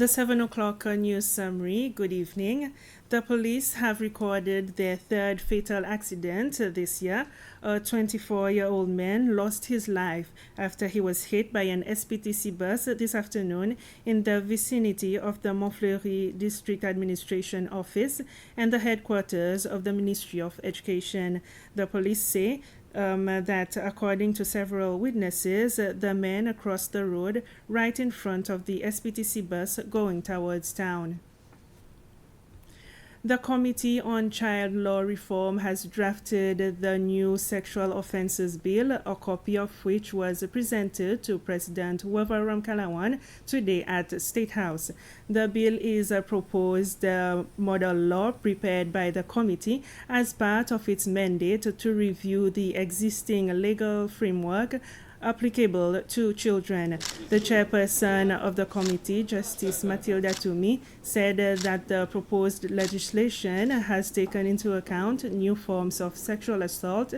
The 7 o'clock news summary. Good evening. The police have recorded their third fatal accident this year. A 24-year-old man lost his life after he was hit by an SPTC bus this afternoon in the vicinity of the Montfleury District Administration Office and the headquarters of the Ministry of Education. The police say that according to several witnesses, the man crossed the road right in front of the SPTC bus going towards town. The Committee on Child Law Reform has drafted the new Sexual Offences Bill, a copy of which was presented to President Wavar Ramkalawan today at State House. The bill is a proposed model law prepared by the committee as part of its mandate to review the existing legal framework applicable to children. The chairperson of the committee, Justice Matilda Toomey, said that the proposed legislation has taken into account new forms of sexual assault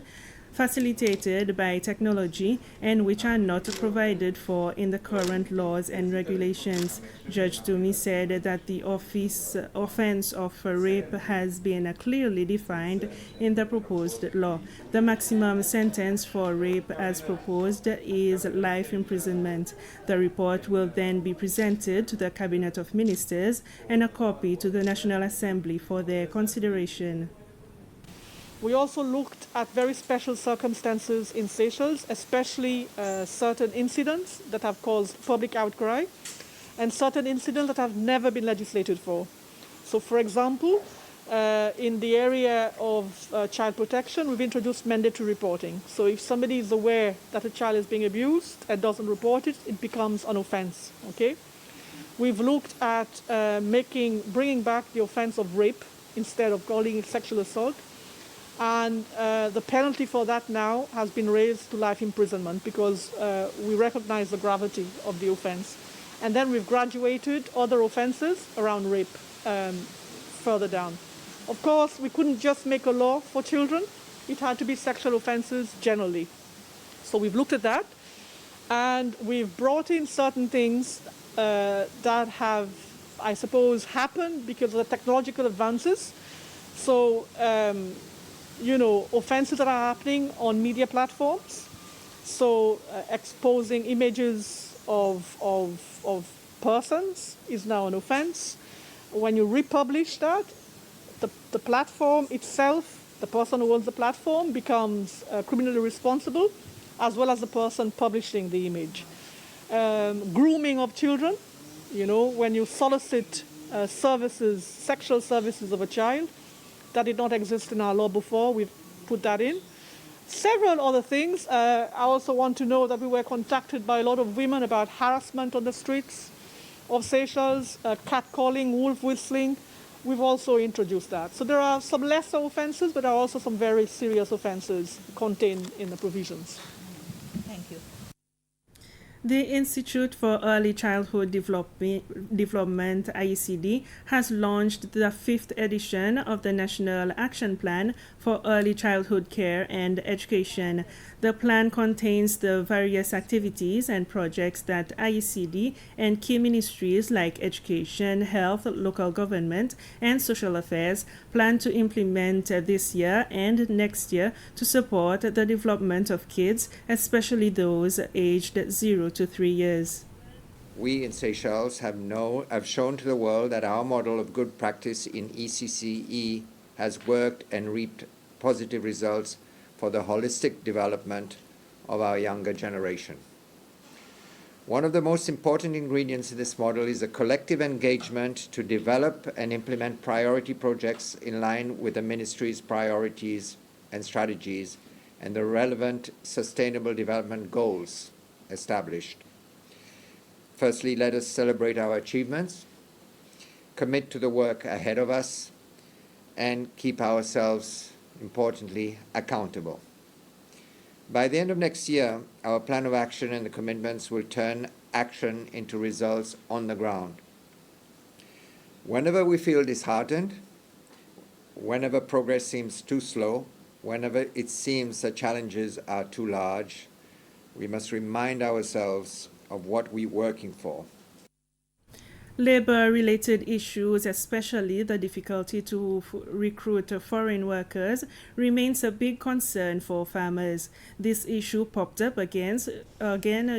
facilitated by technology and which are not provided for in the current laws and regulations. Judge Toomey said that the offense of rape has been clearly defined in the proposed law. The maximum sentence for rape as proposed is life imprisonment. The report will then be presented to the Cabinet of Ministers and a copy to the National Assembly for their consideration. We also looked at very special circumstances in Seychelles, especially certain incidents that have caused public outcry and certain incidents that have never been legislated for. So, for example, in the area of child protection, we've introduced mandatory reporting. So if somebody is aware that a child is being abused and doesn't report it, it becomes an offense, okay? We've looked at bringing back the offense of rape instead of calling it sexual assault. And the penalty for that now has been raised to life imprisonment because we recognize the gravity of the offense. And then we've graduated other offenses around rape further down. Of course, we couldn't just make a law for children. It had to be sexual offenses generally. So we've looked at that. And we've brought in certain things that have, I suppose, happened because of the technological advances. So, offenses that are happening on media platforms. So exposing images of persons is now an offense. When you republish that, the platform itself, the person who owns the platform becomes criminally responsible, as well as the person publishing the image. Grooming of children, when you solicit services, sexual services of a child, that did not exist in our law before. We've put that in. Several other things. I also want to know that we were contacted by a lot of women about harassment on the streets of Seychelles, catcalling, wolf whistling. We've also introduced that. So there are some lesser offenses, but there are also some very serious offenses contained in the provisions. Thank you. The Institute for Early Childhood Development, IECD, has launched the 5th edition of the National Action Plan for Early Childhood Care and Education. The plan contains the various activities and projects that IECD and key ministries like Education, Health, Local Government, and Social Affairs plan to implement this year and next year to support the development of kids, especially those aged 0 to 3 years. We in Seychelles have shown to the world that our model of good practice in ECCE has worked and reaped positive results for the holistic development of our younger generation. One of the most important ingredients in this model is a collective engagement to develop and implement priority projects in line with the ministry's priorities and strategies and the relevant sustainable development goals established. Firstly, let us celebrate our achievements, commit to the work ahead of us, and keep ourselves, importantly, accountable. By the end of next year, our plan of action and the commitments will turn action into results on the ground. Whenever we feel disheartened, whenever progress seems too slow, whenever it seems the challenges are too large, we must remind ourselves of what we're working for. Labor-related issues, especially the difficulty to recruit foreign workers, remains a big concern for farmers. This issue popped up again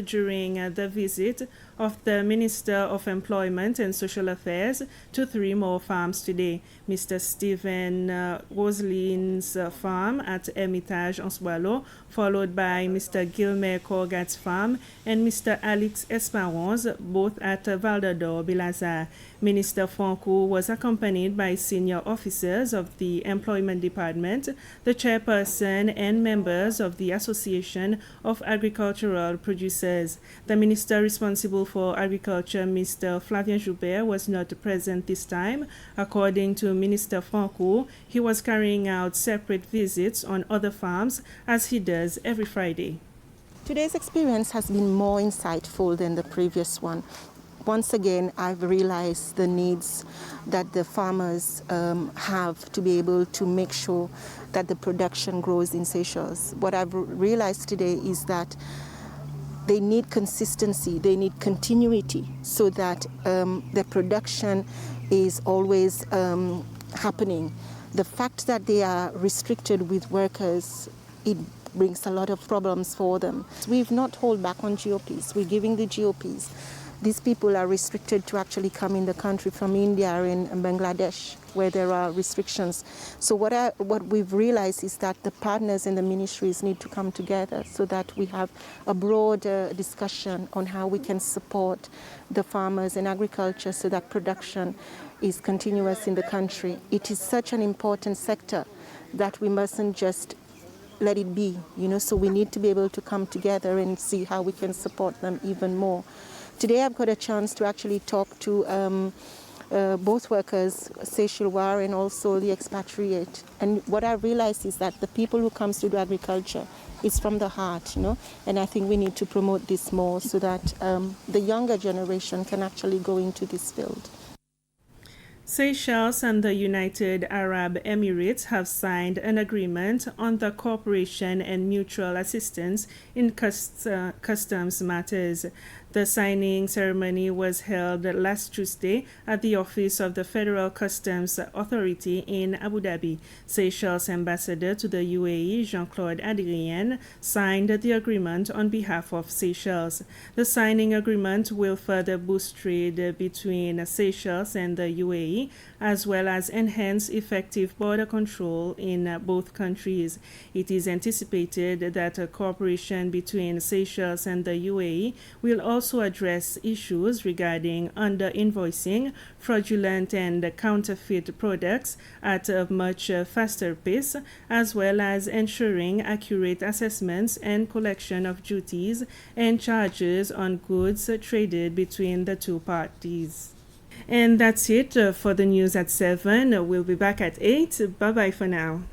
during the visit of the Minister of Employment and Social Affairs to 3 more farms today. Mr. Stephen Roselin's farm at Hermitage en Swallow, followed by Mr. Gilmer Corgat's farm and Mr. Alex Esperance, both at Val-d'Or, Bilazar. Minister Fonkou was accompanied by senior officers of the Employment Department, the chairperson, and members of the Association of Agricultural Producers. The minister responsible for agriculture, Mr. Flavien Joubert, was not present this time. According to Minister Fonkou, he was carrying out separate visits on other farms as he does every Friday. Today's experience has been more insightful than the previous one. Once again, I've realized the needs that the farmers have to be able to make sure that the production grows in Seychelles. What I've realized today is that they need consistency, they need continuity so that the production is always happening. The fact that they are restricted with workers, it brings a lot of problems for them. We've not held back on GOPs, we're giving the GOPs. These people are restricted to actually come in the country from India and Bangladesh, where there are restrictions. So what we've realized is that the partners in the ministries need to come together so that we have a broad discussion on how we can support the farmers and agriculture so that production is continuous in the country. It is such an important sector that we mustn't just let it be, so we need to be able to come together and see how we can support them even more. Today I've got a chance to actually talk to both workers, Seychellois and also the expatriate. And what I realized is that the people who comes to do agriculture is from the heart, and I think we need to promote this more so that the younger generation can actually go into this field. Seychelles and the United Arab Emirates have signed an agreement on the cooperation and mutual assistance in customs matters. The signing ceremony was held last Tuesday at the office of the Federal Customs Authority in Abu Dhabi. Seychelles ambassador to the UAE, Jean-Claude Adrien, signed the agreement on behalf of Seychelles. The signing agreement will further boost trade between Seychelles and the UAE, as well as enhance effective border control in both countries. It is anticipated that cooperation between Seychelles and the UAE will also address issues regarding under-invoicing, fraudulent and counterfeit products at a much faster pace, as well as ensuring accurate assessments and collection of duties and charges on goods traded between the two parties. And that's it for the news at 7. We'll be back at 8. Bye-bye for now.